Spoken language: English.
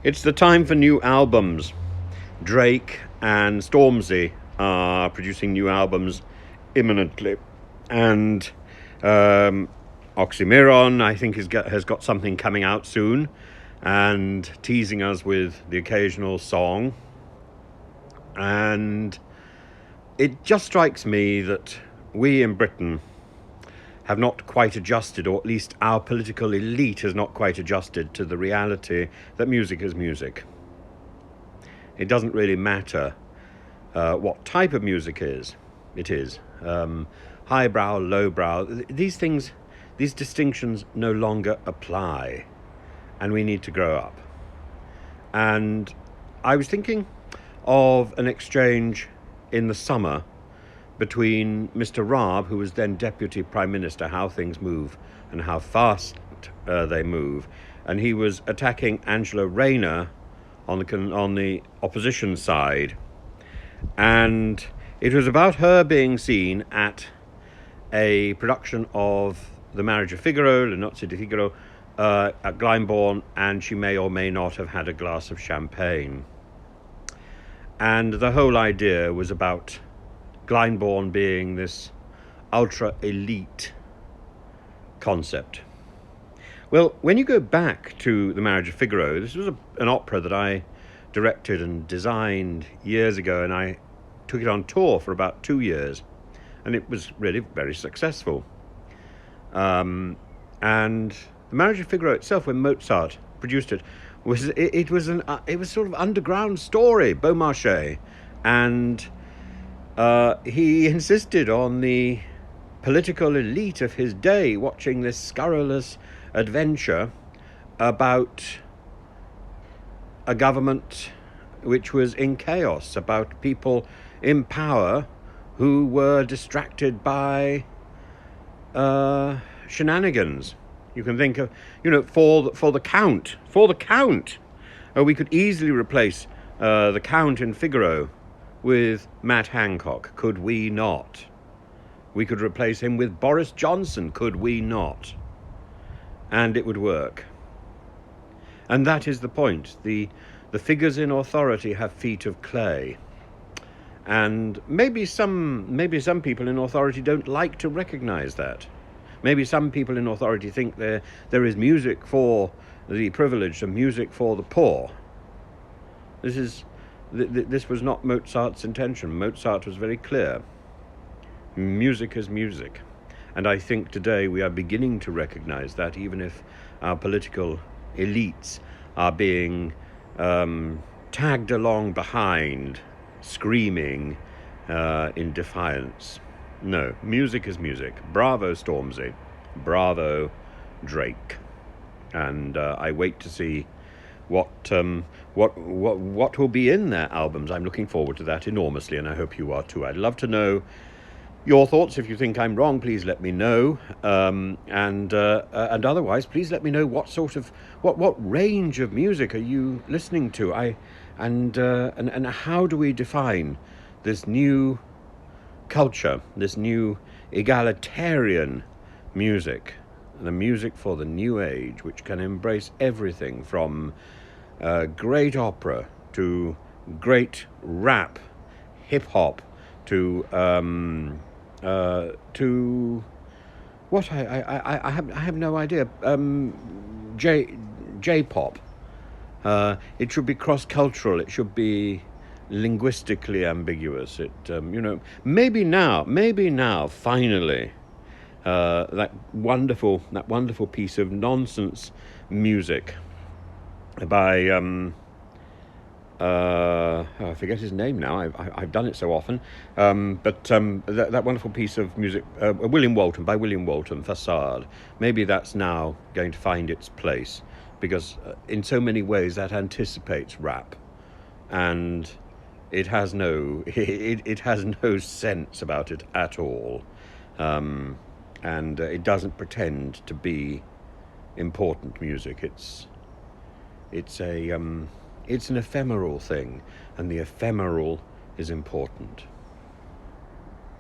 It's the time for new albums. Drake and Stormzy are producing new albums imminently. And Oxymiron, I think, has got something coming out soon and teasing us with the occasional song. And it just strikes me that we in Britain have not quite adjusted, or at least our political elite has not quite adjusted to the reality that music is music. It doesn't really matter what type of music it is. Highbrow, lowbrow, these things, these distinctions no longer apply, and we need to grow up. And I was thinking of an exchange in the summer between Mr. Raab, who was then Deputy Prime Minister, how things move and how fast they move, and he was attacking Angela Rayner on the opposition side, and it was about her being seen at a production of The Marriage of Figaro, Le Nozze di Figaro, at Glyndebourne, and she may or may not have had a glass of champagne. And the whole idea was about Glyndebourne being this ultra-elite concept. Well, when you go back to The Marriage of Figaro, this was an opera that I directed and designed years ago, and I took it on tour for about 2 years, and it was really very successful. And The Marriage of Figaro itself, when Mozart produced it, it was sort of underground story, Beaumarchais, and he insisted on the political elite of his day watching this scurrilous adventure about a government which was in chaos, about people in power who were distracted by shenanigans. You can think of, for the Count, we could easily replace the Count in Figaro with Matt Hancock, could we not? We could replace him with Boris Johnson, could we not? And it would work. And that is the point. The figures in authority have feet of clay. And maybe some people in authority don't like to recognize that. Maybe some people in authority think there is music for the privileged and music for the poor. This was not Mozart's intention. Mozart was very clear. Music is music. And I think today we are beginning to recognize that, even if our political elites are being tagged along behind, screaming in defiance. No, music is music. Bravo, Stormzy. Bravo, Drake. And I wait to see what will be in their albums. I'm looking forward to that enormously, and I hope you are too. I'd love to know your thoughts. If you think I'm wrong, please let me know. And otherwise, please let me know what range of music are you listening to. And how do we define this new culture, this new egalitarian music, the music for the new age, which can embrace everything from great opera to great rap, hip hop, to what I have no idea. J-pop. It should be cross-cultural. It should be linguistically ambiguous. Maybe now, finally, that wonderful piece of nonsense music by I forget his name now. I've done it so often, but that wonderful piece of music, William Walton, Facade. Maybe that's now going to find its place, because in so many ways that anticipates rap, and it has no sense about it at all, and it doesn't pretend to be important music. It's an ephemeral thing, and the ephemeral is important.